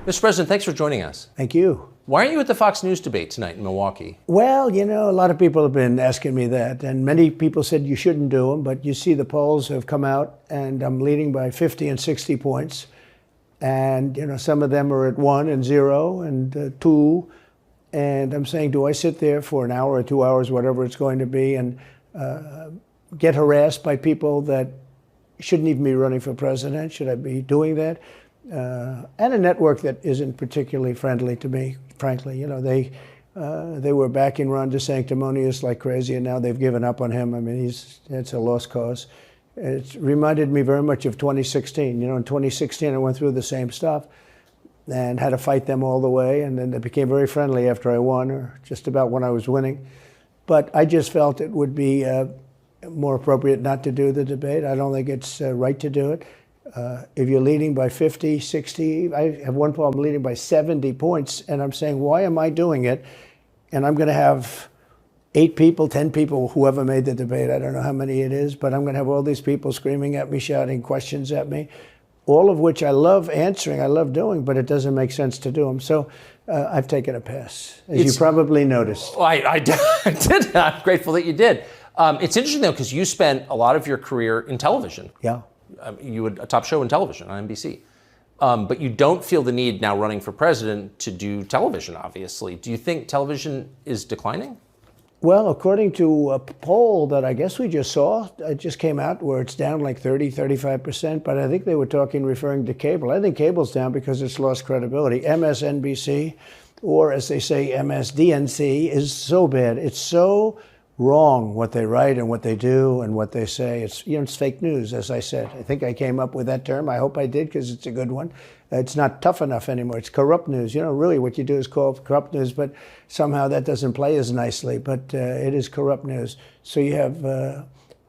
Mr. President, thanks for joining us. Thank you. Why aren't you at the Fox News debate tonight in Milwaukee? Well, you know, a lot of people have been asking me that, and many people said you shouldn't do them, but you see the polls have come out, and I'm leading by 50 and 60 points. And, you know, some of them are at 1 and 0 and 2. And I'm saying, do I sit there for an hour or 2 hours, whatever it's going to be, and get harassed by people that shouldn't even be running for president? Should I be doing that? And a network that isn't particularly friendly to me, frankly. You know, they were backing Ron DeSanctimonious like crazy, and now they've given up on him. I mean, it's a lost cause. It reminded me very much of 2016. You know, in 2016, I went through the same stuff and had to fight them all the way, and then they became very friendly after I won, or just about when I was winning. But I just felt it would be more appropriate not to do the debate. I don't think it's right to do it. If you're leading by 50, 60, I have one poll, I'm leading by 70 points, and I'm saying, why am I doing it? And I'm going to have 8 people, 10 people, whoever made the debate, I don't know how many it is, but I'm going to have all these people screaming at me, shouting questions at me, all of which I love answering, I love doing, but it doesn't make sense to do them. So I've taken a pass, as you probably noticed. Well, I did. I'm grateful that you did. It's interesting, though, because you spent a lot of your career in television. Yeah. You had a top show in television on NBC. But you don't feel the need now running for president to do television, obviously. Do you think television is declining? Well, according to a poll that I guess we just saw, it just came out where it's down like 30, 35%, but I think they were referring to cable. I think cable's down because it's lost credibility. MSNBC, or as they say, MSDNC, is so bad. It's so wrong what they write and what they do and what they say. It's, you know, it's fake news, as I said. I think I came up with that term. I hope I did, because it's a good one. It's not tough enough anymore. It's corrupt news. You know, really what you do is call it corrupt news, but somehow that doesn't play as nicely. But it is corrupt news. So you have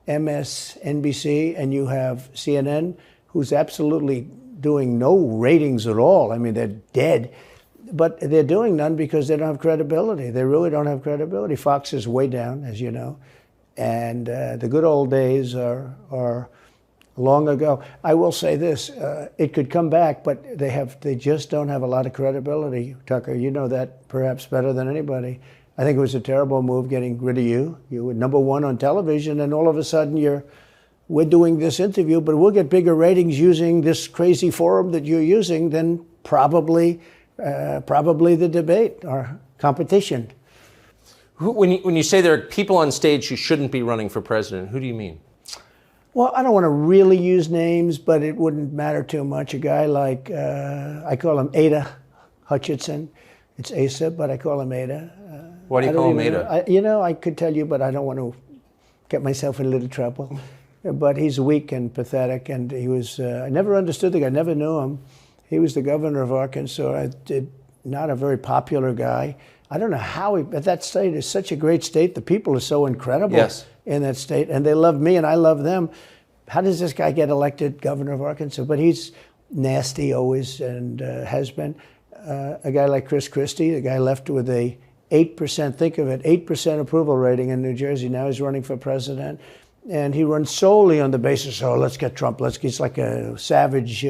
MSNBC and you have CNN, who's absolutely doing no ratings at all. I mean, they're dead. But they're doing none because they don't have credibility. They really don't have credibility. Fox is way down, as you know. And the good old days are long ago. I will say this, it could come back, but they just don't have a lot of credibility. Tucker, you know that perhaps better than anybody. I think it was a terrible move getting rid of you. You were #1 on television, and all of a sudden we're doing this interview, but we'll get bigger ratings using this crazy forum that you're using than probably the debate or competition. When you say there are people on stage who shouldn't be running for president, who do you mean? Well, I don't want to really use names, but it wouldn't matter too much. A guy like, I call him Ada Hutchinson. It's Asa, but I call him Ada. Why do you call him Ada? You know, I could tell you, but I don't want to get myself in a little trouble. But he's weak and pathetic, and he was, I never understood the guy, never knew him. He was the governor of Arkansas, not a very popular guy. I don't know how but that state is such a great state. The people are so incredible in that state, and they love me and I love them. How does this guy get elected governor of Arkansas? But he's nasty always, and has been. A guy like Chris Christie, the guy left with a 8%, think of it, 8% approval rating in New Jersey. Now he's running for president, and he runs solely on the basis, oh, let's get Trump. He's like a savage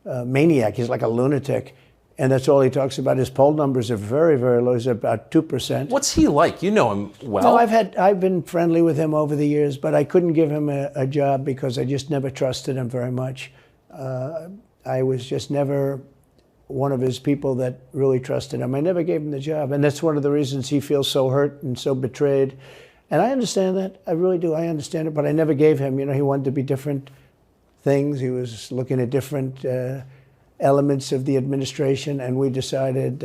maniac. He's like a lunatic. And that's all he talks about. His poll numbers are very, very low. He's about 2%. What's he like? You know him well. No, I've been friendly with him over the years, but I couldn't give him a job because I just never trusted him very much. I was just never one of his people that really trusted him. I never gave him the job. And that's one of the reasons he feels so hurt and so betrayed. And I understand that. I really do. I understand it. But I never gave him. You know, he wanted to be different things. He was looking at different elements of the administration, and I decided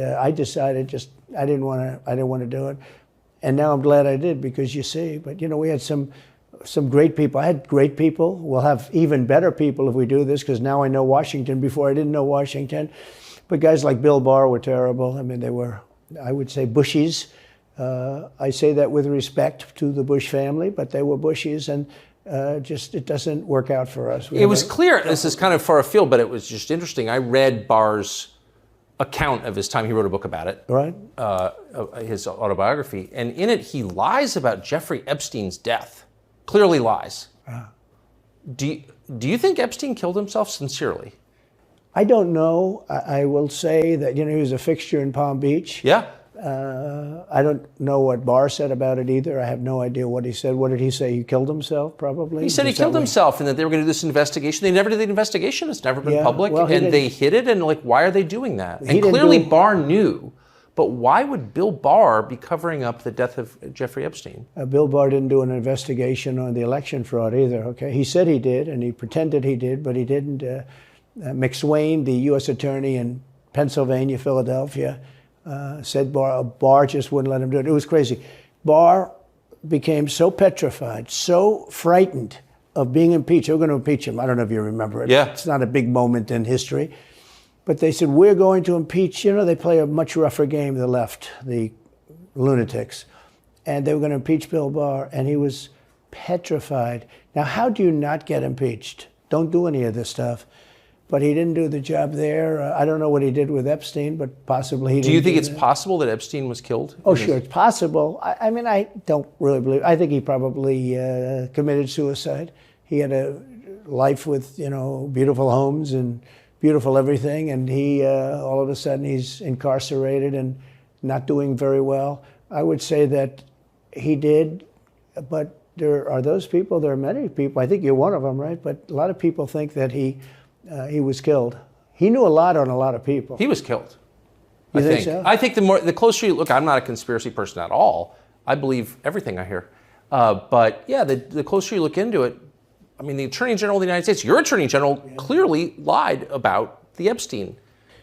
I didn't want to do it. And now I'm glad I did, because you see, but you know, we had some great people. I had great people. We'll have even better people if we do this, because now I know Washington. Before I didn't know Washington. But guys like Bill Barr were terrible. I mean, they were, I would say, Bushies. I say that with respect to the Bush family, but they were Bushies, and it doesn't work out for us. It was clear, this is kind of far afield, but it was just interesting. I read Barr's account of his time. He wrote a book about it, right? His autobiography. And in it, he lies about Jeffrey Epstein's death. Clearly lies. Do you think Epstein killed himself sincerely? I don't know. I will say that, he was a fixture in Palm Beach. Yeah. I don't know what Barr said about it either. I have no idea what he said. What did he say? He killed himself, probably? He said he killed himself and that they were going to do this investigation. They never did the investigation. It's never been public. Well, and they hid it. And why are they doing that? And clearly Barr knew. But why would Bill Barr be covering up the death of Jeffrey Epstein? Bill Barr didn't do an investigation on the election fraud either, okay? He said he did, and he pretended he did, but he didn't. McSwain, the U.S. attorney in Pennsylvania, Philadelphia, said Barr just wouldn't let him do it. It was crazy. Barr became so petrified, so frightened of being impeached. They were going to impeach him. I don't know if you remember it. Yeah. It's not a big moment in history. But they said, we're going to impeach. They play a much rougher game, the left, the lunatics. And they were going to impeach Bill Barr, and he was petrified. Now, how do you not get impeached? Don't do any of this stuff. But he didn't do the job there. I don't know what he did with Epstein, but possibly he didn't. Do you think it's possible that Epstein was killed? Oh, sure, it's possible. I mean, I don't really believe. I think he probably committed suicide. He had a life with, beautiful homes and beautiful everything, and he all of a sudden he's incarcerated and not doing very well. I would say that he did, but there are those people. There are many people. I think you're one of them, right? But a lot of people think that he was killed. He knew a lot on a lot of people. He was killed. You think so? I think the closer you look, I'm not a conspiracy person at all. I believe everything I hear. But yeah, the closer you look into it, I mean, the Attorney General of the United States, your Attorney General, clearly lied about the Epstein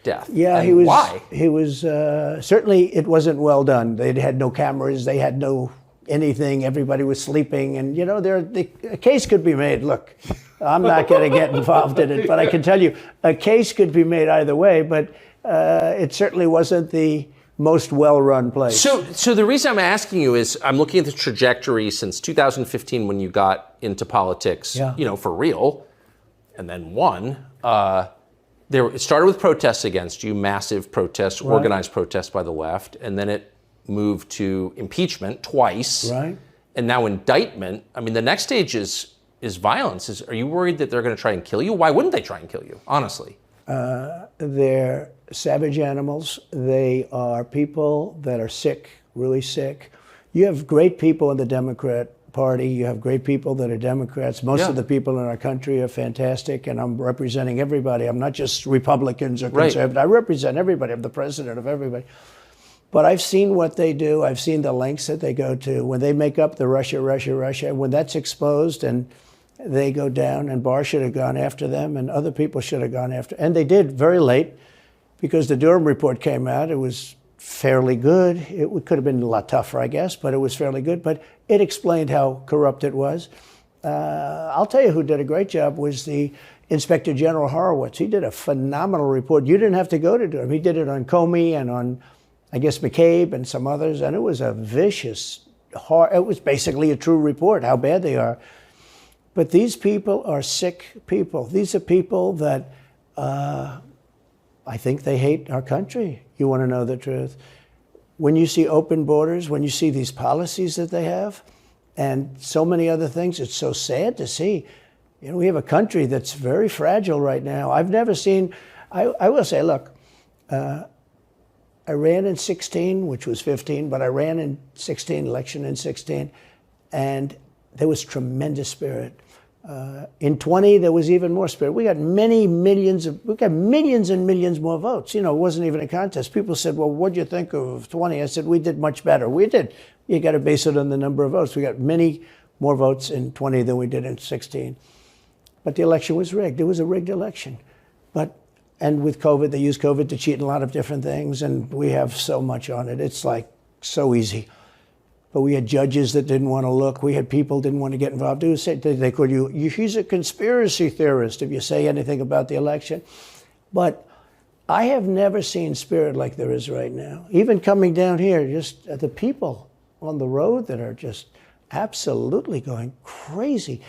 death. Yeah, and he was. Why? He was certainly. It wasn't well done. They had no cameras. They had no anything. Everybody was sleeping, and a case could be made. Look, I'm not going to get involved in it, but I can tell you, a case could be made either way. But it certainly wasn't the most well-run place. So the reason I'm asking you is I'm looking at the trajectory since 2015 when you got into politics, for real, and then won. It started with protests against you, massive protests, right. Organized protests by the left, and then it moved to impeachment twice, right? And now indictment. I mean, the next stage is violence. Are you worried that they're going to try and kill you? Why wouldn't they try and kill you, honestly? They're savage animals. They are people that are sick, really sick. You have great people in the Democrat Party. You have great people that are Democrats. Most of the people in our country are fantastic, and I'm representing everybody. I'm not just Republicans or conservatives. Right. I represent everybody. I'm the president of everybody. But I've seen what they do. I've seen the lengths that they go to. When they make up the Russia, when that's exposed and they go down, and Barr should have gone after them, and other people should have gone after. And they did very late, because the Durham report came out. It was fairly good. It could have been a lot tougher, I guess, but it was fairly good. But it explained how corrupt it was. I'll tell you who did a great job was the Inspector General Horowitz. He did a phenomenal report. You didn't have to go to Durham. He did it on Comey and on, I guess, McCabe and some others, and it was a vicious, it was basically a true report, how bad they are. But these people are sick people. These are people that I think they hate our country. You want to know the truth. When you see open borders, when you see these policies that they have, and so many other things, it's so sad to see. We have a country that's very fragile right now. I've never seen, I will say, look, I ran in 16, which was 15, but I ran in 16, election in 16, and there was tremendous spirit. In 20, there was even more spirit. We got millions and millions more votes. It wasn't even a contest. People said, well, what'd you think of 20? I said, we did much better. We did. You got to base it on the number of votes. We got many more votes in 20 than we did in 16. But the election was rigged. It was a rigged election. And with COVID, they used COVID to cheat in a lot of different things, and we have so much on it. It's like so easy. But we had judges that didn't want to look. We had people didn't want to get involved. They called you, he's a conspiracy theorist if you say anything about the election. But I have never seen spirit like there is right now. Even coming down here, just the people on the road that are just absolutely going crazy.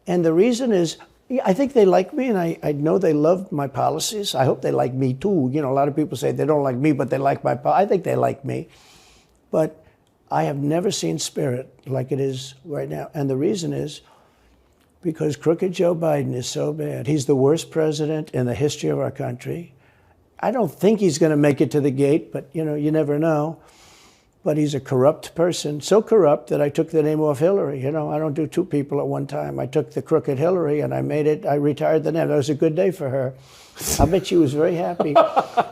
And the reason is, I think they like me, and I know they love my policies. I hope they like me too. A lot of people say they don't like me, but they like my policies. I think they like me. But I have never seen spirit like it is right now. And the reason is because crooked Joe Biden is so bad. He's the worst president in the history of our country. I don't think he's going to make it to the gate, but you never know. But he's a corrupt person, so corrupt that I took the name off Hillary. I don't do two people at one time. I took the crooked Hillary and I retired the name. That was a good day for her. I bet she was very happy.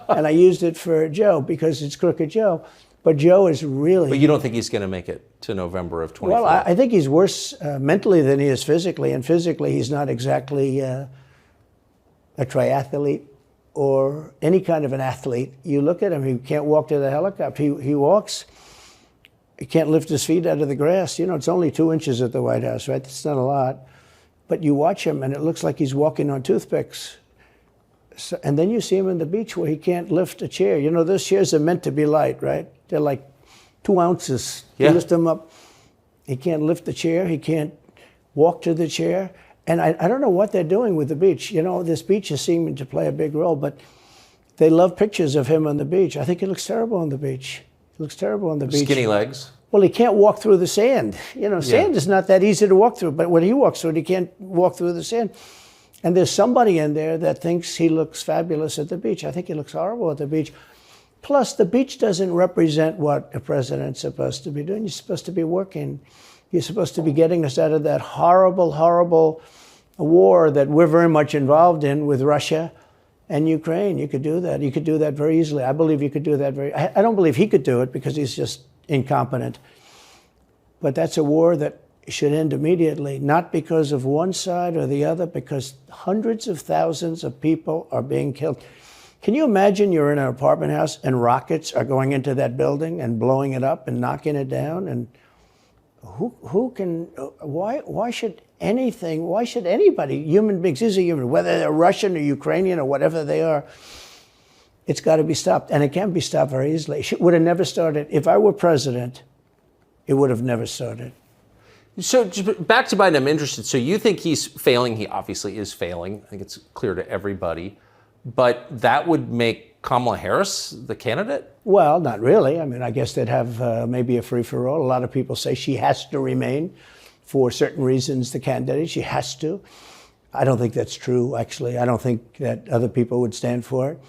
And I used it for Joe because it's crooked Joe. But Joe is really... But you don't think he's going to make it to November of 24? Well, I think he's worse mentally than he is physically. And physically, he's not exactly a triathlete or any kind of an athlete. You look at him, he can't walk to the helicopter. He walks... He can't lift his feet out of the grass. It's only 2 inches at the White House, right? That's not a lot. But you watch him, and it looks like he's walking on toothpicks. So, and then you see him on the beach where he can't lift a chair. Those chairs are meant to be light, right? They're like 2 ounces. Yeah. You lift them up. He can't lift the chair. He can't walk to the chair. And I don't know what they're doing with the beach. This beach is seeming to play a big role, but they love pictures of him on the beach. I think he looks terrible on the beach. He looks terrible on the beach. Skinny legs. Well, he can't walk through the sand. Sand is not that easy to walk through, but when he walks through it, he can't walk through the sand. And there's somebody in there that thinks he looks fabulous at the beach. I think he looks horrible at the beach. Plus, the beach doesn't represent what a president's supposed to be doing. You're supposed to be working. You're supposed to be getting us out of that horrible, horrible war that we're very much involved in with Russia and Ukraine. You could do that. You could do that very easily. I believe you could do that I don't believe he could do it because he's just incompetent. But that's a war that should end immediately, not because of one side or the other, because hundreds of thousands of people are being killed. Can you imagine you're in an apartment house and rockets are going into that building and blowing it up and knocking it down? And why should anybody, human beings, these are human, whether they're Russian or Ukrainian or whatever they are, it's got to be stopped. And it can be stopped very easily. It would have never started. If I were president, it would have never started. So back to Biden, I'm interested. So you think he's failing? He obviously is failing. I think it's clear to everybody. But that would make Kamala Harris the candidate? Well, not really. I guess they'd have maybe a free-for-all. A lot of people say she has to remain for certain reasons the candidate. She has to. I don't think that's true, actually. I don't think that other people would stand for it.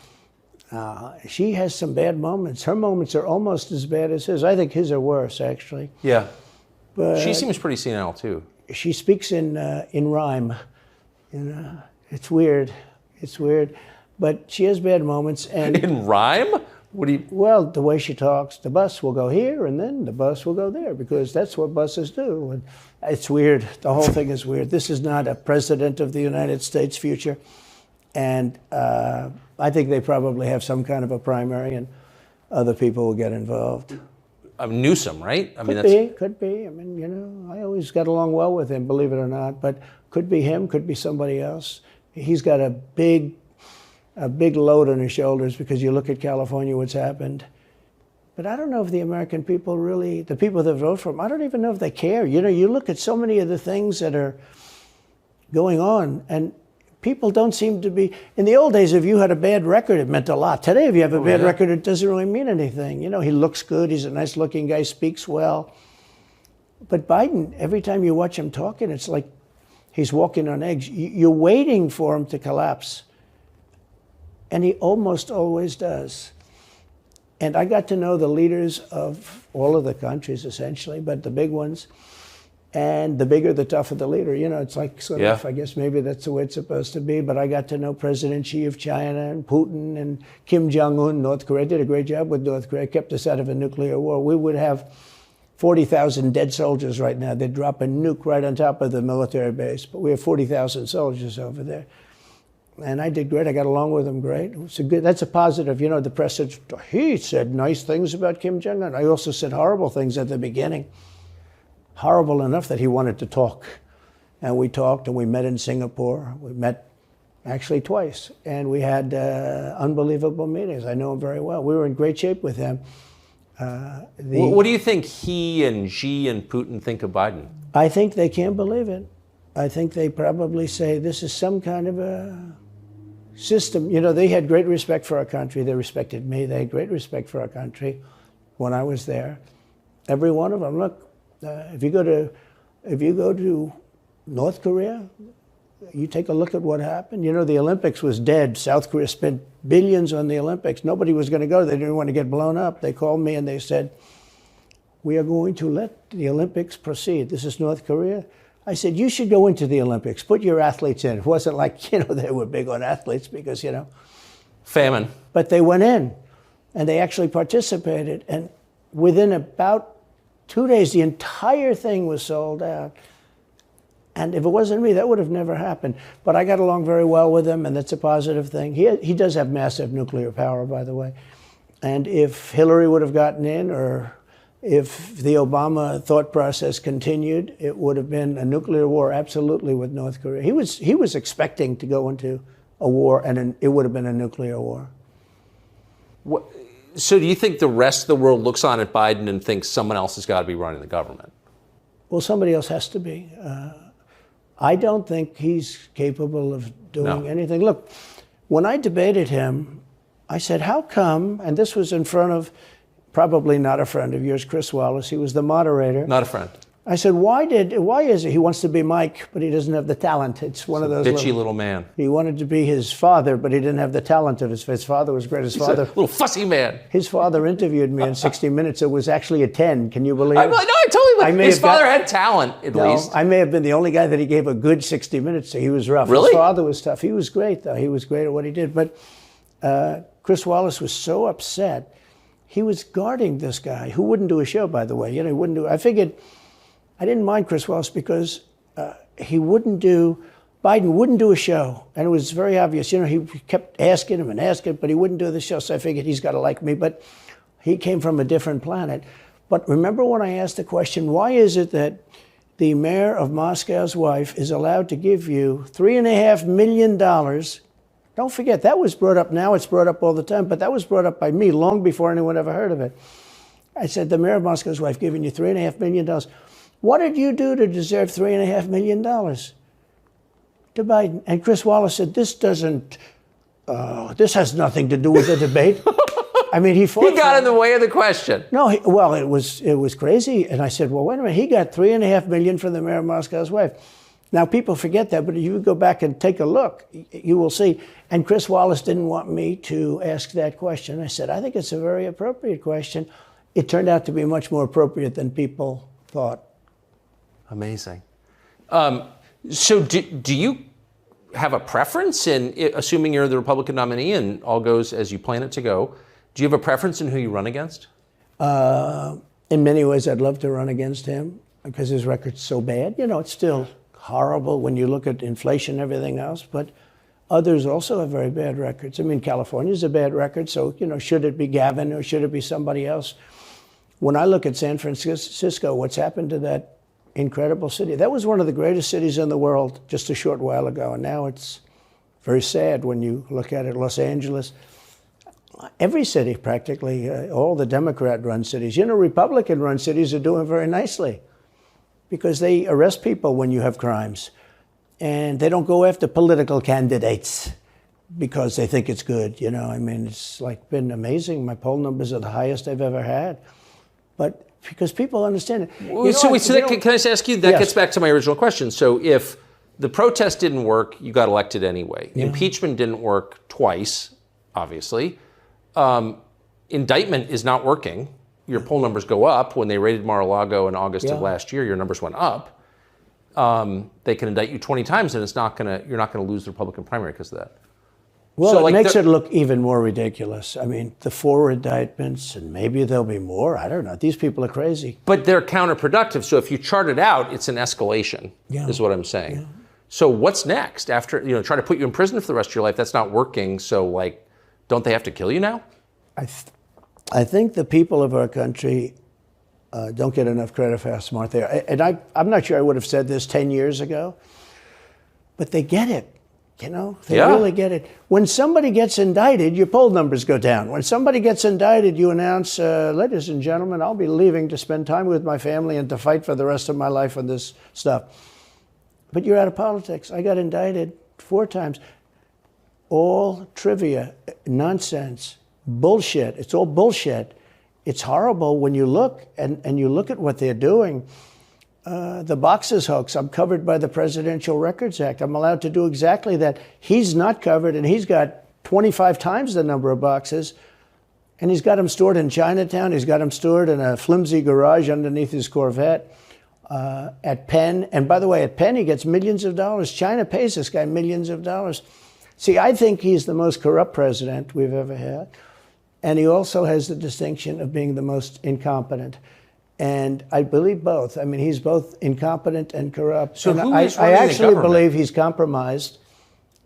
She has some bad moments. Her moments are almost as bad as his. I think his are worse, actually. Yeah. But she seems pretty senile, too. She speaks in rhyme. It's weird. It's weird. But she has bad moments. And in rhyme? What do you... Well, the way she talks, the bus will go here and then the bus will go there because that's what buses do. And it's weird. The whole thing is weird. This is not a president of the United States future. And I think they probably have some kind of a primary and other people will get involved. Newsom, right? Could be. I always got along well with him, believe it or not. But could be him, could be somebody else. He's got a big load on his shoulders because you look at California, what's happened. But I don't know if the American people really, the people that vote for him, I don't even know if they care. You look at so many of the things that are going on, and people don't seem to be, in the old days, if you had a bad record, it meant a lot. Today, if you have a bad record, it doesn't really mean anything. He looks good, he's a nice looking guy, speaks well. But Biden, every time you watch him talking, it's like he's walking on eggs. You're waiting for him to collapse. And he almost always does. And I got to know the leaders of all of the countries, essentially, but the big ones. And the bigger, the tougher the leader. It's like sort of, I guess maybe that's the way it's supposed to be. But I got to know President Xi of China and Putin and Kim Jong-un, North Korea. Did a great job with North Korea, kept us out of a nuclear war. We would have 40,000 dead soldiers right now. They'd drop a nuke right on top of the military base. But we have 40,000 soldiers over there. And I did great. I got along with them great. That's a positive. The press said, he said nice things about Kim Jong-un. I also said horrible things at the beginning. Horrible enough that he wanted to talk. And we talked and we met in Singapore. We met actually twice. And we had unbelievable meetings. I know him very well. We were in great shape with him. What do you think he and Xi and Putin think of Biden? I think they can't believe it. I think they probably say this is some kind of a system. They had great respect for our country. They respected me. They had great respect for our country when I was there. Every one of them. Look, if you go to North Korea, you take a look at what happened. You know, the Olympics was dead. South Korea spent billions on the Olympics. Nobody was going to go. They didn't want to get blown up. They called me and they said, we are going to let the Olympics proceed. This is North Korea. I said, you should go into the Olympics. Put your athletes in. It wasn't like, you know, they were big on athletes because, you know. Famine. But they went in and they actually participated. And within about 2 days, the entire thing was sold out. And if it wasn't me, that would have never happened. But I got along very well with him, and that's a positive thing. He does have massive nuclear power, by the way. And if Hillary would have gotten in, or if the Obama thought process continued, it would have been a nuclear war, absolutely, with North Korea. He was expecting to go into a war, and it would have been a nuclear war. So do you think the rest of the world looks on at Biden and thinks someone else has got to be running the government? Well, somebody else has to be. I don't think he's capable of doing anything. Look, when I debated him, I said, how come, and this was in front of probably not a friend of yours, Chris Wallace. He was the moderator. Not a friend. I said, why is it? He wants to be Mike, but he doesn't have the talent. It's one of those bitchy little man. He wanted to be his father, but he didn't have the talent of his father was great. He's a little fussy man. His father interviewed me in 60 Minutes. It was actually a 10. Can you believe it? No, I totally believe his father had talent, at least. I may have been the only guy that he gave a good 60 Minutes to. He was rough. Really? His father was tough. He was great, though. He was great at what he did. But Chris Wallace was so upset. He was guarding this guy who wouldn't do a show, by the way. You know, he wouldn't do. I figured I didn't mind Chris Wallace because Biden wouldn't do a show. And it was very obvious. You know, he kept asking him and asking, but he wouldn't do the show. So I figured he's got to like me. But he came from a different planet. But remember when I asked the question, why is it that the mayor of Moscow's wife is allowed to give you $3.5 million? Don't forget, that was brought up now. It's brought up all the time. But that was brought up by me long before anyone ever heard of it. I said, the mayor of Moscow's wife giving you $3.5 million. What did you do to deserve $3.5 million? To Biden. And Chris Wallace said, this has nothing to do with the debate. I mean, he fought. He got in the way of the question. No, it was crazy. And I said, well, wait a minute. He got $3.5 million from the mayor of Moscow's wife. Now, people forget that, but if you go back and take a look, you will see. And Chris Wallace didn't want me to ask that question. I said, I think it's a very appropriate question. It turned out to be much more appropriate than people thought. Amazing. So do you have a preference in, assuming you're the Republican nominee and all goes as you plan it to go, do you have a preference in who you run against? In many ways, I'd love to run against him because his record's so bad. You know, it's still horrible when you look at inflation and everything else, but others also have very bad records. I mean, California's a bad record, so, you know, should it be Gavin or should it be somebody else? When I look at San Francisco, what's happened to that incredible city? That was one of the greatest cities in the world just a short while ago, and now it's very sad when you look at it. Los Angeles, every city practically, all the Democrat-run cities. You know, Republican-run cities are doing very nicely because they arrest people when you have crimes, and they don't go after political candidates because they think it's good. You know, I mean, it's like been amazing. My poll numbers are the highest I've ever had, but because people understand it. Can I just ask you, that gets back to my original question. So if the protest didn't work, you got elected anyway. Yeah. Impeachment didn't work twice, obviously. Indictment is not working. Your poll numbers go up. When they raided Mar-a-Lago in August of last year, your numbers went up. They can indict you 20 times and you're not gonna lose the Republican primary because of that. Well, so it makes it look even more ridiculous. I mean, the 4 indictments, and maybe there'll be more. I don't know. These people are crazy. But they're counterproductive. So if you chart it out, it's an escalation, is what I'm saying. Yeah. So what's next? After, try to put you in prison for the rest of your life, that's not working. So, don't they have to kill you now? I think the people of our country don't get enough credit for how smart they are. And I'm not sure I would have said this 10 years ago, but they get it. You know, they really get it. When somebody gets indicted, your poll numbers go down. When somebody gets indicted, you announce, ladies and gentlemen, I'll be leaving to spend time with my family and to fight for the rest of my life on this stuff. But you're out of politics. I got indicted 4 times. All trivia, nonsense, bullshit. It's all bullshit. It's horrible when you look and you look at what they're doing. the boxes hoax. I'm covered by the Presidential Records Act. I'm allowed to do exactly that. He's not covered, and he's got 25 times the number of boxes, and he's got them stored in Chinatown. He's got them stored in a flimsy garage underneath his Corvette at Penn. And by the way, at Penn, he gets millions of dollars. China pays this guy millions of dollars. See, I think he's the most corrupt president we've ever had. And he also has the distinction of being the most incompetent. And I believe both. I mean, he's both incompetent and corrupt. So and who I is running the actually government? believe he's compromised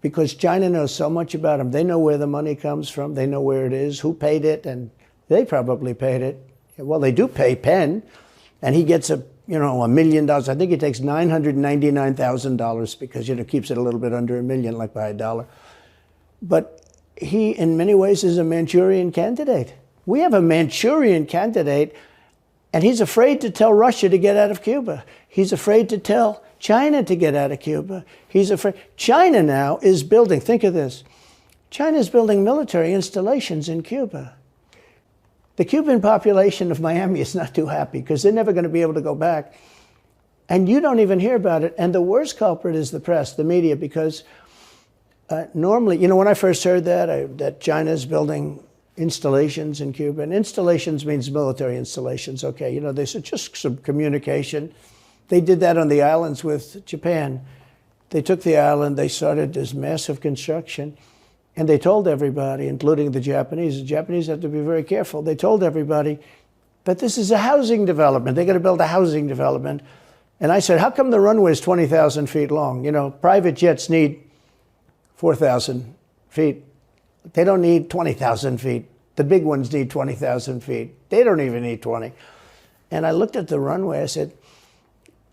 because China knows so much about him. They know where the money comes from. They know where it is, who paid it, and they probably paid it. Well, they do pay Penn, and he gets $1 million. I think he takes $999,000 because keeps it a little bit under $1 million, like by $1. But he, in many ways, is a Manchurian candidate. We have a Manchurian candidate, and he's afraid to tell Russia to get out of Cuba. He's afraid to tell China to get out of Cuba. He's afraid. China now is building, think of this, China is building military installations in Cuba. The Cuban population of Miami is not too happy because they're never going to be able to go back. And you don't even hear about it. And the worst culprit is the press, the media, because normally, when I first heard that China is building installations in Cuba, and installations means military installations, okay, they said just some communication. They did that on the islands with Japan. They took the island, they started this massive construction, and they told everybody, including the Japanese have to be very careful. They told everybody, but this is a housing development. They're going to build a housing development. And I said, how come the runway is 20,000 feet long? Private jets need 4,000 feet. They don't need 20,000 feet. The big ones need 20,000 feet. They don't even need 20. And I looked at the runway. I said,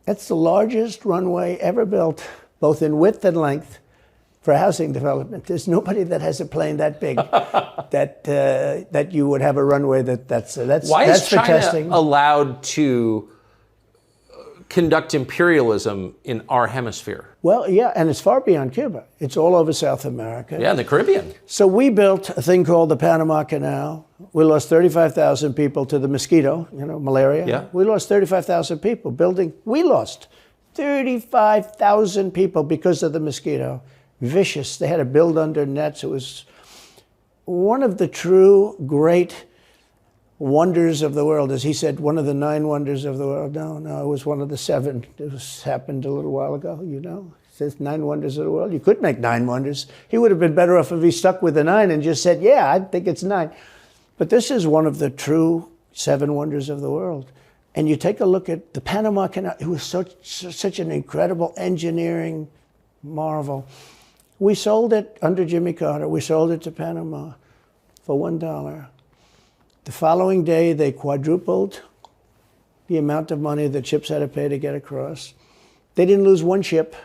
that's the largest runway ever built, both in width and length, for housing development. There's nobody that has a plane that big that you would have a runway that's Why that's is for China testing. allowed to conduct imperialism in our hemisphere? Well, yeah, and it's far beyond Cuba. It's all over South America. Yeah, in the Caribbean. So we built a thing called the Panama Canal. We lost 35,000 people to the mosquito, malaria. Yeah. We lost 35,000 people building. We lost 35,000 people because of the mosquito. Vicious. They had to build under nets. It was one of the true great wonders of the world. As he said, one of the 9 wonders of the world. No, it was one of the 7. It happened a little while ago, It says 9 wonders of the world. You could make 9 wonders. He would have been better off if he stuck with the 9 and just said, yeah, I think it's 9. But this is one of the true 7 wonders of the world. And you take a look at the Panama Canal. It was such an incredible engineering marvel. We sold it under Jimmy Carter. We sold it to Panama for $1. The following day, they quadrupled the amount of money that ships had to pay to get across. They didn't lose one ship.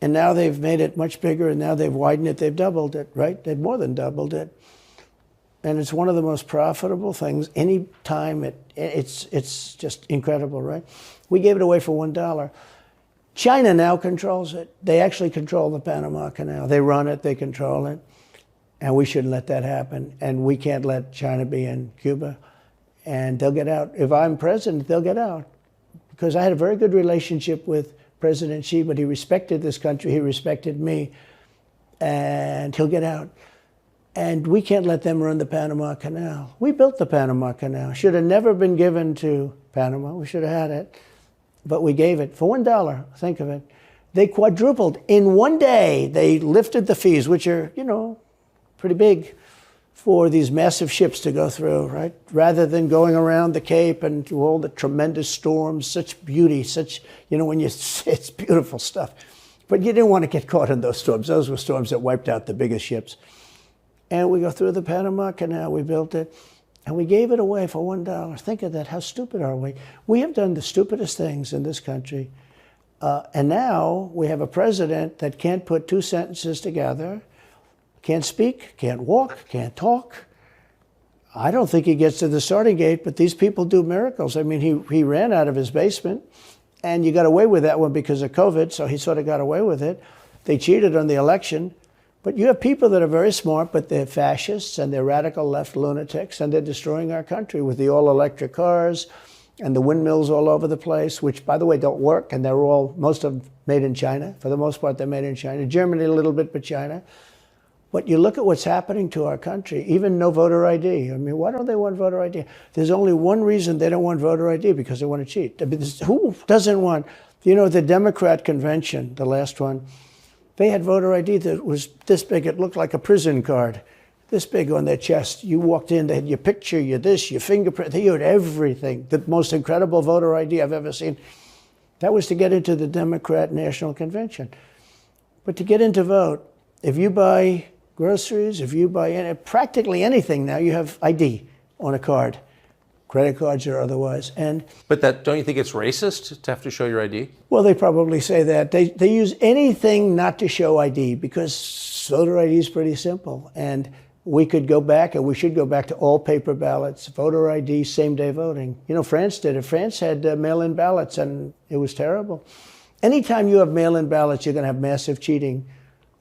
And now they've made it much bigger, and now they've widened it. They've doubled it, right? They've more than doubled it. And it's one of the most profitable things. Any time it's just incredible, right? We gave it away for $1. China now controls it. They actually control the Panama Canal. They run it, they control it. And we shouldn't let that happen. And we can't let China be in Cuba. And they'll get out. If I'm president, they'll get out. Because I had a very good relationship with President Xi, but he respected this country, he respected me. And he'll get out. And we can't let them run the Panama Canal. We built the Panama Canal. Should have never been given to Panama. We should have had it. But we gave it for $1. Think of it. They quadrupled. In one day, they lifted the fees, which are, pretty big, for these massive ships to go through, right? Rather than going around the Cape and through all the tremendous storms, such beauty, it's beautiful stuff. But you didn't want to get caught in those storms. Those were storms that wiped out the biggest ships. And we go through the Panama Canal, we built it, and we gave it away for $1. Think of that, how stupid are we? We have done the stupidest things in this country. And now we have a president that can't put 2 sentences together, can't speak, can't walk, can't talk. I don't think he gets to the starting gate, but these people do miracles. I mean, he ran out of his basement, and you got away with that one because of COVID, so he sort of got away with it. They cheated on the election. But you have people that are very smart, but they're fascists and they're radical left lunatics, and they're destroying our country with the all-electric cars and the windmills all over the place, which, by the way, don't work, and they're all, most of them made in China. For the most part, they're made in China. Germany a little bit, but China. But you look at what's happening to our country, even no voter ID. I mean, why don't they want voter ID? There's only one reason they don't want voter ID, because they want to cheat. I mean, who doesn't want, the Democrat convention, the last one, they had voter ID that was this big. It looked like a prison card, this big on their chest. You walked in, they had your picture, your this, your fingerprint, they had everything. The most incredible voter ID I've ever seen. That was to get into the Democrat National Convention. But to get in to vote, if you buy groceries, if you buy practically anything now, you have ID on a card, credit cards or otherwise. But don't you think it's racist to have to show your ID? Well, they probably say that. They use anything not to show ID, because voter ID is pretty simple. And we could go back, and we should go back to all paper ballots, voter ID, same-day voting. France did it. France had mail-in ballots, and it was terrible. Anytime you have mail-in ballots, you're going to have massive cheating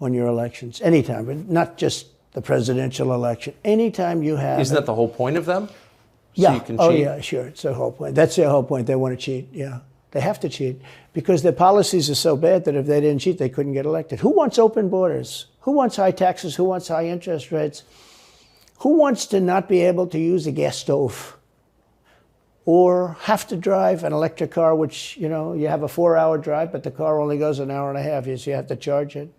on your elections. Anytime, but not just the presidential election. Anytime you have... Isn't that the whole point of them? Yeah. So you can cheat? Oh, yeah, sure. It's their whole point. That's their whole point. They want to cheat, yeah. They have to cheat, because their policies are so bad that if they didn't cheat, they couldn't get elected. Who wants open borders? Who wants high taxes? Who wants high interest rates? Who wants to not be able to use a gas stove? Or have to drive an electric car, which, you have a 4-hour drive, but the car only goes an hour and a half, so you have to charge it.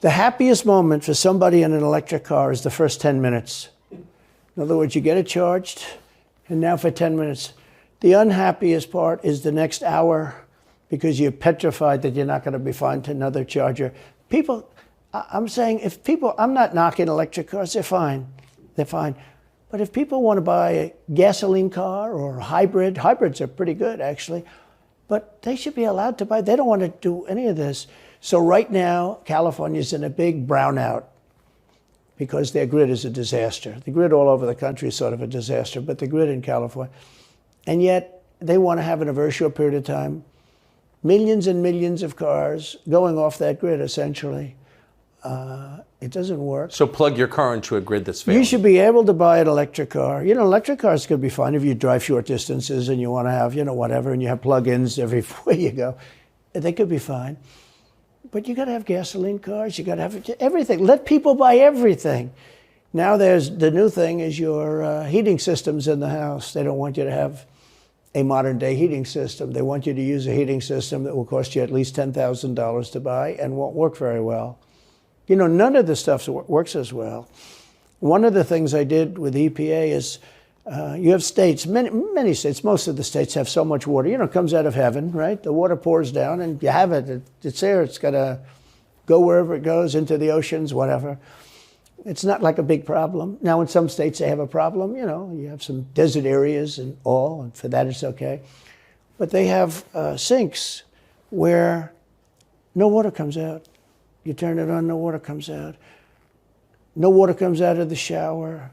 The happiest moment for somebody in an electric car is the first 10 minutes. In other words, you get it charged, and now for 10 minutes. The unhappiest part is the next hour, because you're petrified that you're not going to be found to another charger. People, I'm saying, I'm not knocking electric cars, they're fine. They're fine. But if people want to buy a gasoline car or a hybrid, hybrids are pretty good, actually, but they should be allowed to buy. They don't want to do any of this. So right now, California's in a big brownout, because their grid is a disaster. The grid all over the country is sort of a disaster, but the grid in California. And yet, they want to have, in a very short period of time, millions and millions of cars going off that grid, essentially. It doesn't work. So plug your car into a grid that's failing. You should be able to buy an electric car. Electric cars could be fine if you drive short distances and you want to have, whatever, and you have plug-ins everywhere you go. They could be fine. But you got to have gasoline cars. You got to have everything. Let people buy everything. Now the new thing is your heating systems in the house. They don't want you to have a modern day heating system. They want you to use a heating system that will cost you at least $10,000 to buy and won't work very well. None of the stuff works as well. One of the things I did with EPA is you have states, many states, most of the states have so much water. It comes out of heaven, right? The water pours down and you have it. It's there. It's got to go wherever it goes, into the oceans, whatever. It's not like a big problem. Now, in some states, they have a problem. You have some desert areas and all, and for that, it's okay. But they have sinks where no water comes out. You turn it on, no water comes out. No water comes out of the shower.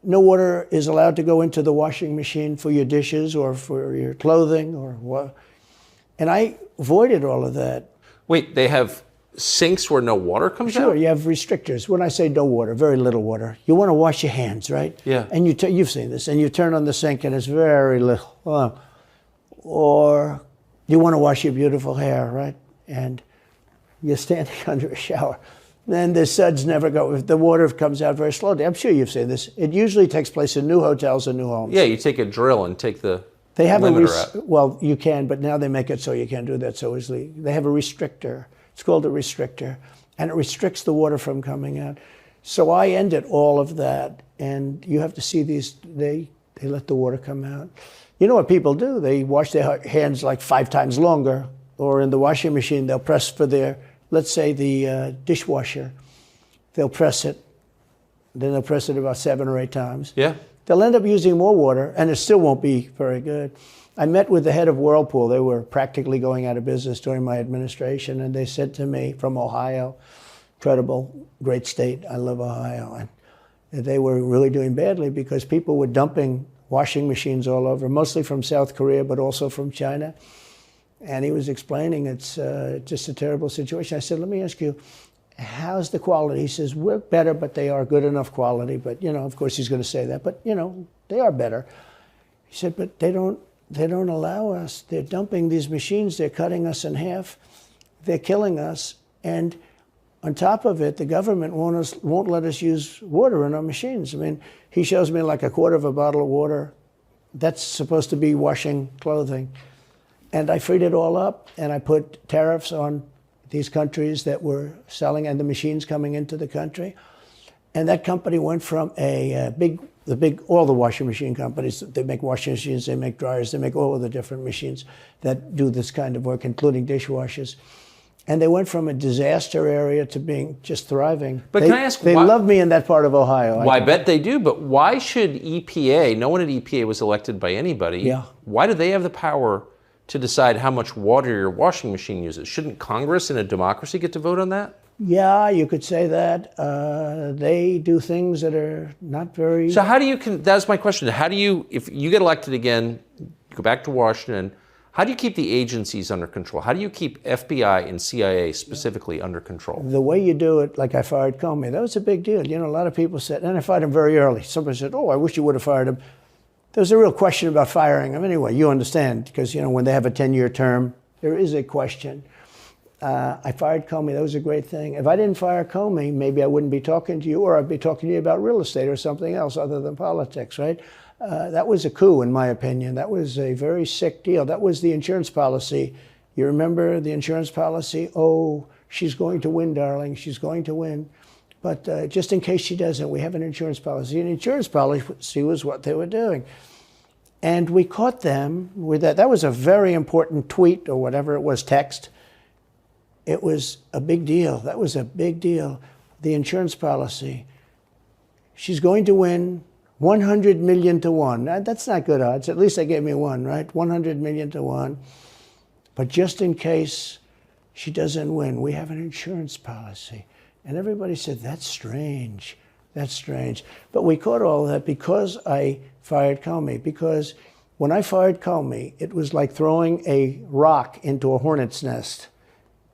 No water is allowed to go into the washing machine for your dishes or for your clothing or what. And I avoided all of that. Wait, they have sinks where no water comes out? Sure, you have restrictors. When I say no water, very little water. You want to wash your hands, right? Yeah. And you've seen this, and you turn on the sink and it's very little. Or you want to wash your beautiful hair, right? And you're standing under a shower. Then the suds never go. The water comes out very slowly. I'm sure you've seen this. It usually takes place in new hotels and new homes. Yeah, you take a drill and take the They have limiter out. Well, you can, but now they make it so you can't do that so easily. They have a restrictor. It's called a restrictor, and it restricts the water from coming out. So I ended all of that, and you have to see these. They let the water come out. You know what people do? They wash their hands like 5 times longer, or in the washing machine, they'll press for their, let's say the dishwasher. They'll press it, then they'll press it about 7 or 8 times. Yeah. They'll end up using more water, and it still won't be very good. I met with the head of Whirlpool. They were practically going out of business during my administration, and they said to me, from Ohio, incredible, great state, I love Ohio, and they were really doing badly because people were dumping washing machines all over, mostly from South Korea, but also from China. And he was explaining it's just a terrible situation. I said, let me ask you, how's the quality? He says, we're better, but they are good enough quality. But, of course he's going to say that. But, they are better. He said, but they don't allow us. They're dumping these machines. They're cutting us in half. They're killing us. And on top of it, the government won't let us use water in our machines. I mean, he shows me like a quarter of a bottle of water. That's supposed to be washing clothing. And I freed it all up, and I put tariffs on these countries that were selling and the machines coming into the country. And that company went from all the washing machine companies, they make washing machines, they make dryers, they make all of the different machines that do this kind of work, including dishwashers. And they went from a disaster area to being just thriving. But can I ask They love me in that part of Ohio. Well, I bet they do, but why should EPA, no one at EPA was elected by anybody, why do they have the power to decide how much water your washing machine uses? Shouldn't Congress in a democracy get to vote on that? Yeah, you could say that. They do things that are not very... So how do you, that's my question, how do you, if you get elected again, go back to Washington, how do you keep the agencies under control? How do you keep FBI and CIA specifically under control? The way you do it, like I fired Comey, that was a big deal. You know, a lot of people said, and I fired him very early. Somebody said, oh, I wish you would have fired him. There was a real question about firing him. Anyway, you understand, because, you know, when they have a 10-year term, there is a question. I fired Comey. That was a great thing. If I didn't fire Comey, maybe I wouldn't be talking to you, or I'd be talking to you about real estate or something else other than politics, right? That was a coup, in my opinion. That was a very sick deal. That was the insurance policy. You remember the insurance policy? Oh, she's going to win, darling. She's going to win. But just in case she doesn't, we have an insurance policy. And insurance policy was what they were doing. And we caught them with that. That was a very important tweet or whatever it was, text. It was a big deal. That was a big deal. The insurance policy. She's going to win 100 million to 1. That's not good odds. At least they gave me 1, right? 100 million to 1. But just in case she doesn't win, we have an insurance policy. And everybody said, that's strange. That's strange. But we caught all that because I fired Comey. Because when I fired Comey, it was like throwing a rock into a hornet's nest,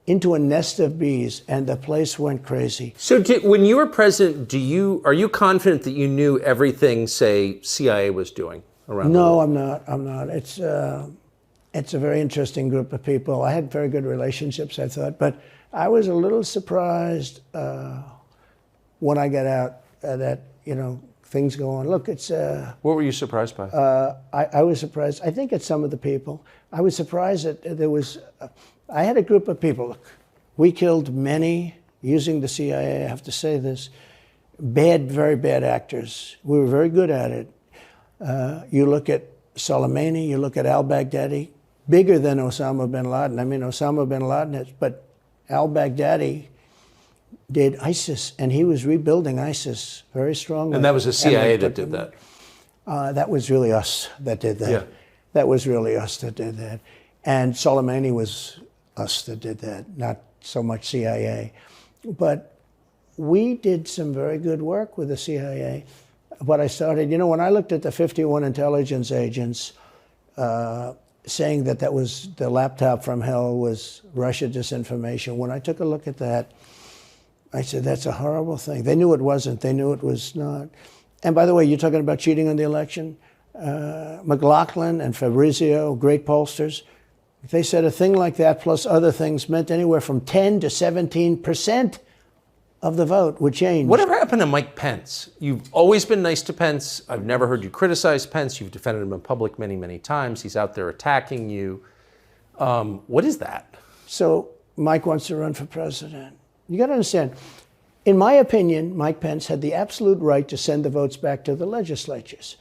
into a nest of bees, and the place went crazy. So when you were president, are you confident that you knew everything, say, CIA was doing around the world? No, I'm not. It's a very interesting group of people. I had very good relationships, I thought, but I was a little surprised when I got out that, you know, things go on. Look, it's... What were you surprised by? I was surprised. I think it's some of the people. I was surprised that there was... I had a group of people. Look, we killed many, using the CIA, I have to say this, very bad actors. We were very good at it. You look at Soleimani, you look at al-Baghdadi, bigger than Osama bin Laden. I mean, Osama bin Laden, but al-Baghdadi did ISIS, and he was rebuilding ISIS very strongly. And that was the CIA that did that? That was really us that did that. Yeah. That was really us that did that. And Soleimani was us that did that, not so much CIA. But we did some very good work with the CIA. But I started, you know, when I looked at the 51 intelligence agents saying that that was the laptop from hell was Russia disinformation, when I took a look at that, I said, that's a horrible thing. They knew it wasn't. They knew it was not. And by the way, you're talking about cheating on the election? McLaughlin and Fabrizio, great pollsters, they said a thing like that plus other things meant anywhere from 10 to 17% of the vote would change. Whatever happened to Mike Pence? You've always been nice to Pence. I've never heard you criticize Pence. You've defended him in public many, many times. He's out there attacking you. What is that? So Mike wants to run for president. You got to understand, in my opinion, Mike Pence had the absolute right to send the votes back to the legislatures.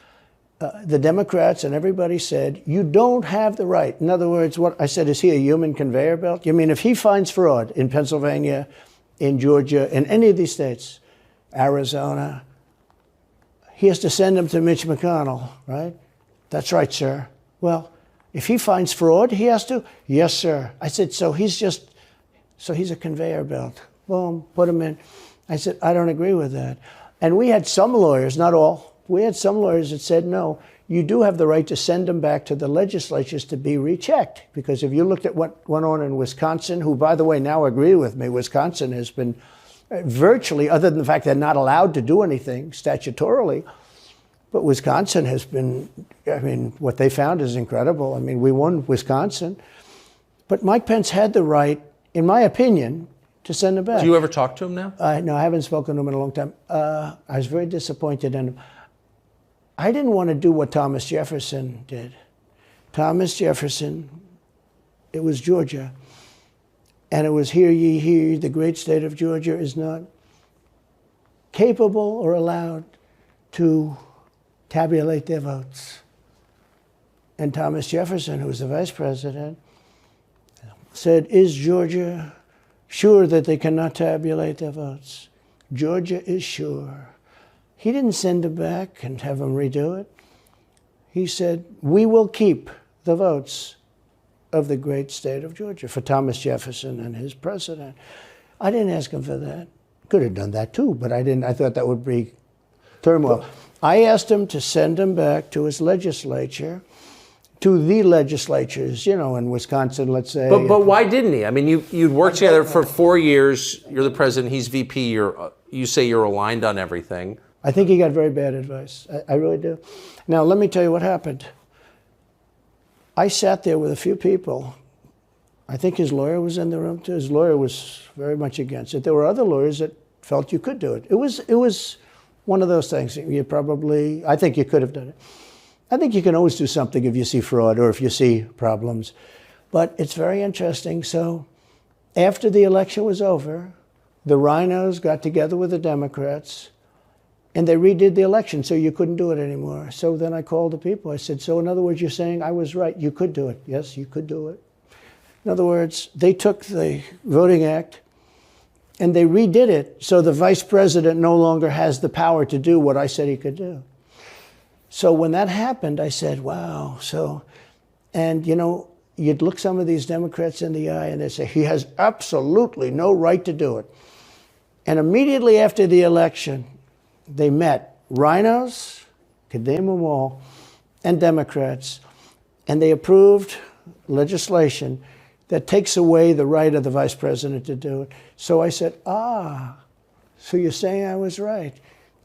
The Democrats and everybody said, you don't have the right. In other words, what I said, is he a human conveyor belt? You mean if he finds fraud in Pennsylvania, in Georgia, in any of these states, Arizona, he has to send them to Mitch McConnell, right? That's right, sir. Well, if he finds fraud, he has to? Yes, sir. I said, so he's a conveyor belt. Boom, put him in. I said, I don't agree with that. And we had some lawyers, not all, we had some lawyers that said, no, you do have the right to send them back to the legislatures to be rechecked. Because if you looked at what went on in Wisconsin, who, by the way, now agree with me, Wisconsin has been virtually, other than the fact they're not allowed to do anything statutorily, But Wisconsin has been, I mean, what they found is incredible. I mean, we won Wisconsin. But Mike Pence had the right, in my opinion, to send him back. Do you ever talk to him now? No, I haven't spoken to him in a long time. I was very disappointed in him. I didn't want to do what Thomas Jefferson did. Thomas Jefferson, it was Georgia. And it was, hear ye, hear ye, the great state of Georgia is not capable or allowed to tabulate their votes. And Thomas Jefferson, who was the vice president, said, is Georgia sure that they cannot tabulate their votes? Georgia is sure. He didn't send them back and have them redo it. He said, we will keep the votes of the great state of Georgia for Thomas Jefferson and his president. I didn't ask him for that. Could have done that too, but I didn't. I thought that would be turmoil. I asked him to send him back to his legislature, to the legislatures, you know, in Wisconsin, let's say. But why didn't he? I mean, you'd worked together for 4 years. You're the president. He's VP. You say you're aligned on everything. I think he got very bad advice. I really do. Now, let me tell you what happened. I sat there with a few people. I think his lawyer was in the room too. His lawyer was very much against it. There were other lawyers that felt you could do it. It was one of those things. I think you could have done it. I think you can always do something if you see fraud or if you see problems. But it's very interesting. So after the election was over, the rhinos got together with the Democrats and they redid the election, so you couldn't do it anymore. So then I called the people. I said, so in other words, you're saying I was right. You could do it. Yes, you could do it. In other words, they took the Voting Act and they redid it so the vice president no longer has the power to do what I said he could do. So when that happened, I said, wow. And you know, you'd look some of these Democrats in the eye and they'd say, he has absolutely no right to do it. And immediately after the election, they met rhinos, could name them all, and Democrats, and they approved legislation that takes away the right of the vice president to do it. So I said, so you're saying I was right.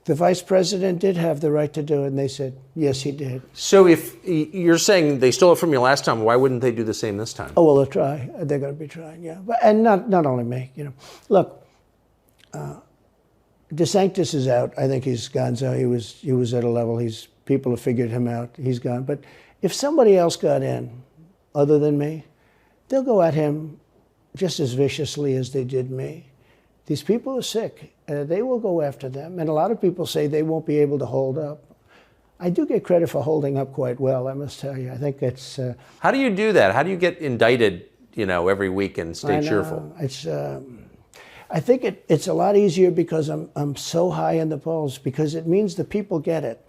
The vice president did have the right to do it, and they said, yes, he did. So if you're saying they stole it from you last time, why wouldn't they do the same this time? Oh, well, they'll try. They're going to be trying, yeah. And not only me, you know. Look, DeSantis is out. I think he's gone. So he was at a level. People have figured him out. He's gone. But if somebody else got in, other than me, they'll go at him just as viciously as they did me. These people are sick. They will go after them. And a lot of people say they won't be able to hold up. I do get credit for holding up quite well, I must tell you. I think it's... How do you do that? How do you get indicted, you know, every week and stay cheerful? I think it's a lot easier because I'm so high in the polls, because it means the people get it.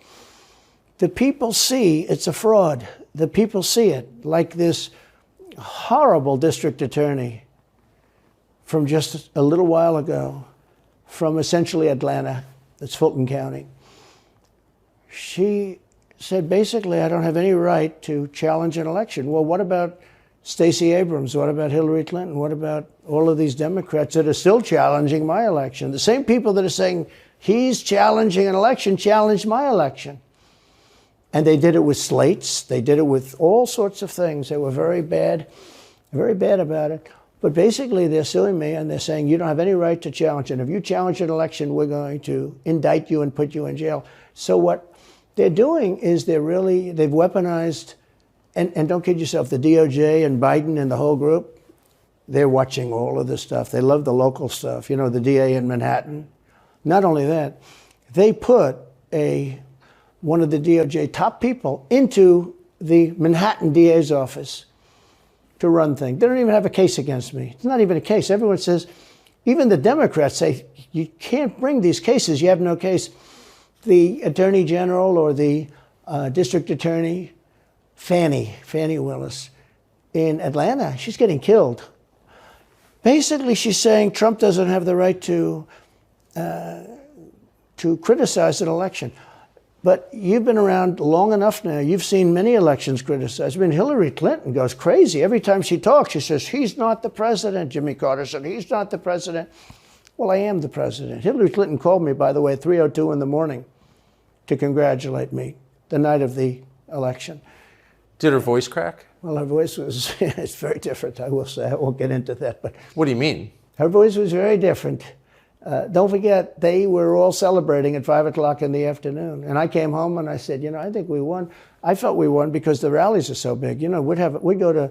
The people see it's a fraud. The people see it. Like this horrible district attorney from just a little while ago, from essentially Atlanta, it's Fulton County. She said, basically, I don't have any right to challenge an election. Well, what about Stacey Abrams? What about Hillary Clinton? What about all of these Democrats that are still challenging my election? The same people that are saying he's challenging an election challenged my election. And they did it with slates. They did it with all sorts of things. They were very bad about it. But basically, they're suing me, and they're saying, you don't have any right to challenge it. If you challenge an election, we're going to indict you and put you in jail. So what they're doing is they've weaponized, and don't kid yourself, the DOJ and Biden and the whole group, they're watching all of this stuff. They love the local stuff. You know, the DA in Manhattan. Not only that, they put one of the DOJ top people into the Manhattan DA's office to run things. They don't even have a case against me. It's not even a case. Everyone says, even the Democrats say, you can't bring these cases. You have no case. The Attorney General or the District Attorney, Fannie Willis, in Atlanta, she's getting killed. Basically, she's saying Trump doesn't have the right to criticize an election. But you've been around long enough now. You've seen many elections criticized. I mean, Hillary Clinton goes crazy. Every time she talks, she says, he's not the president. Jimmy Carter said, he's not the president. Well, I am the president. Hillary Clinton called me, by the way, at 3:02 in the morning. to congratulate me the night of the election. Did her voice crack? Well, her voice was, it's very different, I will say. I won't get into that. But what do you mean? Her voice was very different. Don't forget, they were all celebrating at 5 o'clock in the afternoon. And I came home and I said, I think we won. I felt we won because the rallies are so big. We'd go to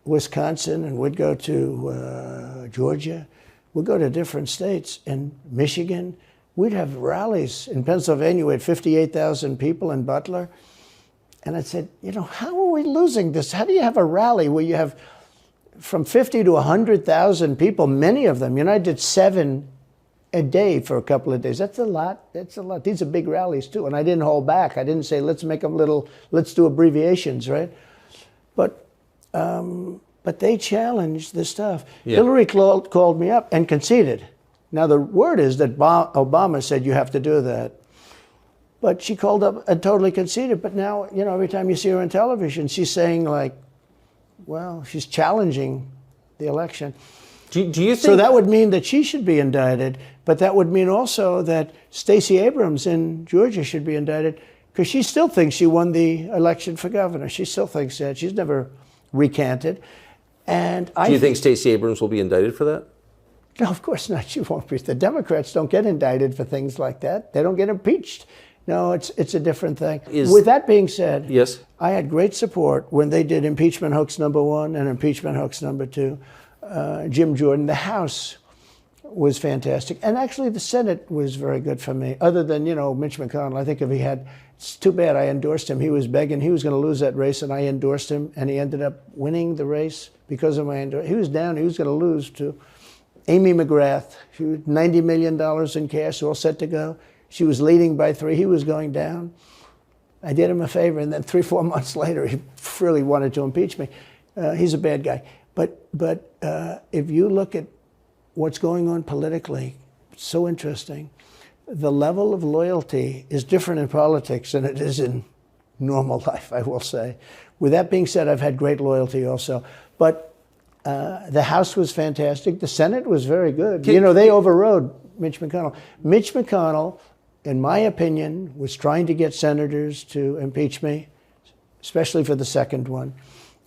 Wisconsin and we'd go to Georgia. We'd go to different states. In Michigan, we'd have rallies. In Pennsylvania, we had 58,000 people in Butler. And I said, how are we losing this? How do you have a rally where you have from 50 to 100,000 people, many of them? I did 7 a day for a couple of days. That's a lot. That's a lot. These are big rallies, too. And I didn't hold back. I didn't say, let's make them let's do abbreviations, right? But they challenged the stuff. Yeah. Hillary called me up and conceded. Now, the word is that Obama said you have to do that. But she called up and totally conceded. But now, every time you see her on television, she's saying, she's challenging the election. Do you think... So that would mean that she should be indicted, but that would mean also that Stacey Abrams in Georgia should be indicted, because she still thinks she won the election for governor. She still thinks that. She's never recanted. And do you think Stacey Abrams will be indicted for that? No, of course not. She won't be. The Democrats don't get indicted for things like that. They don't get impeached. No, it's a different thing. With that being said, yes, I had great support when they did impeachment hoax #1 and impeachment hoax #2. Jim Jordan, the House was fantastic. And actually the Senate was very good for me, other than, Mitch McConnell. I think it's too bad I endorsed him. He was begging, he was going to lose that race, and I endorsed him, and he ended up winning the race because of my endorsement. He was down, he was going to lose to Amy McGrath. She was $90 million in cash, all set to go. She was leading by 3. He was going down. I did him a favor, and then 3-4 months later, he really wanted to impeach me. He's a bad guy. But if you look at what's going on politically, it's so interesting. The level of loyalty is different in politics than it is in normal life, I will say. With that being said, I've had great loyalty also. But the House was fantastic. The Senate was very good. They overrode Mitch McConnell. Mitch McConnell, in my opinion, was trying to get senators to impeach me, especially for the second one.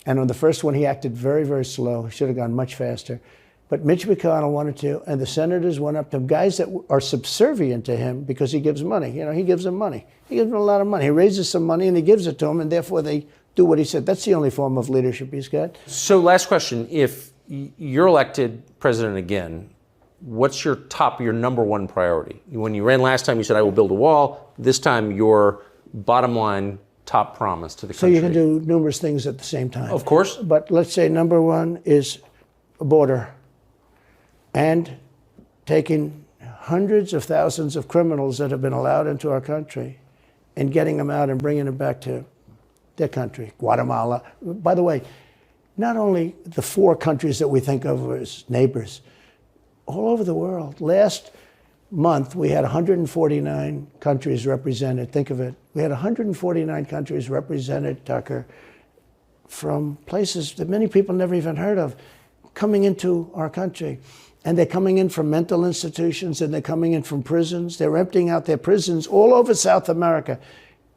And on the first one, he acted very, very slow. He should have gone much faster. But Mitch McConnell wanted to, and the senators went up to him, guys that are subservient to him because he gives money. He gives them money. He gives them a lot of money. He raises some money and he gives it to them, and therefore they do what he said. That's the only form of leadership he's got. So last question. If you're elected president again, what's your number one priority? When you ran last time, you said, I will build a wall. This time, your bottom line top promise to the country. So you can do numerous things at the same time. Of course. But let's say number one is a border, and taking hundreds of thousands of criminals that have been allowed into our country and getting them out and bringing them back to their country, Guatemala. By the way, not only the 4 countries that we think of as neighbors, all over the world. Last month, we had 149 countries represented. Think of it. We had 149 countries represented, Tucker, from places that many people never even heard of, coming into our country. And they're coming in from mental institutions, and they're coming in from prisons. They're emptying out their prisons all over South America.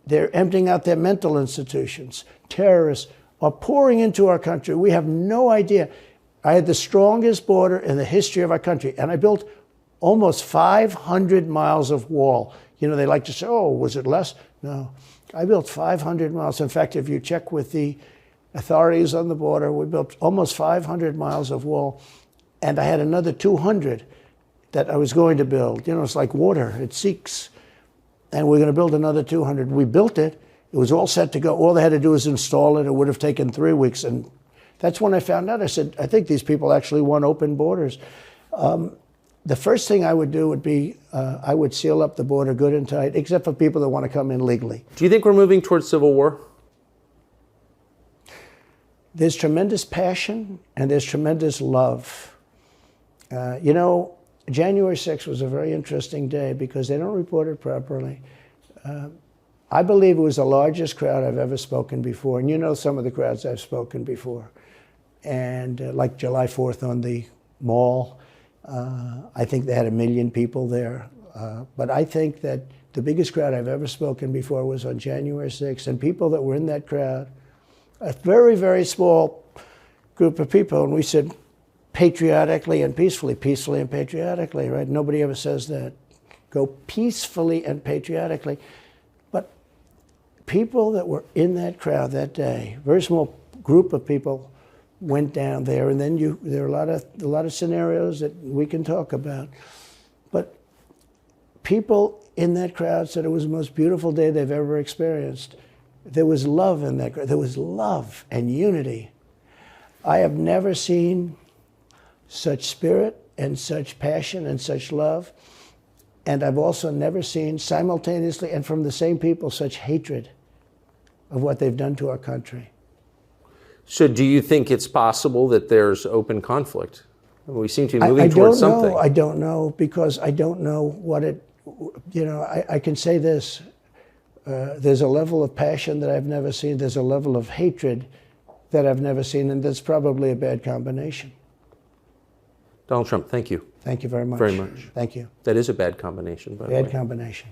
They're emptying out their mental institutions. Terrorists are pouring into our country. We have no idea. I had the strongest border in the history of our country, and I built almost 500 miles of wall. They like to say, oh, was it less? No. I built 500 miles. In fact, if you check with the authorities on the border, we built almost 500 miles of wall, and I had another 200 that I was going to build. It's like water. It seeks. And we're going to build another 200. We built it. It was all set to go. All they had to do was install it. It would have taken 3 weeks. And that's when I found out. I said, I think these people actually want open borders. The first thing I would do would be I would seal up the border good and tight, except for people that want to come in legally. Do you think we're moving towards civil war? There's tremendous passion and there's tremendous love. January 6th was a very interesting day because they don't report it properly. I believe it was the largest crowd I've ever spoken before. And some of the crowds I've spoken before. And like July 4th on the mall, I think they had 1 million people there. But I think that the biggest crowd I've ever spoken before was on January 6th, and people that were in that crowd, a very, very small group of people, and we said patriotically and peacefully and patriotically, right? Nobody ever says that. Go peacefully and patriotically. But people that were in that crowd that day, very small group of people went down there, and then there are a lot of scenarios that we can talk about. But people in that crowd said it was the most beautiful day they've ever experienced. There was love in that crowd. There was love and unity. I have never seen such spirit and such passion and such love. And I've also never seen simultaneously and from the same people such hatred of what they've done to our country. So do you think it's possible that there's open conflict? We seem to be moving towards something. I don't know, because I don't know what it, I can say this. There's a level of passion that I've never seen. There's a level of hatred that I've never seen, and that's probably a bad combination. Donald Trump, thank you. Thank you very much. Very much. Thank you. That is a bad combination, by the way. Bad combination.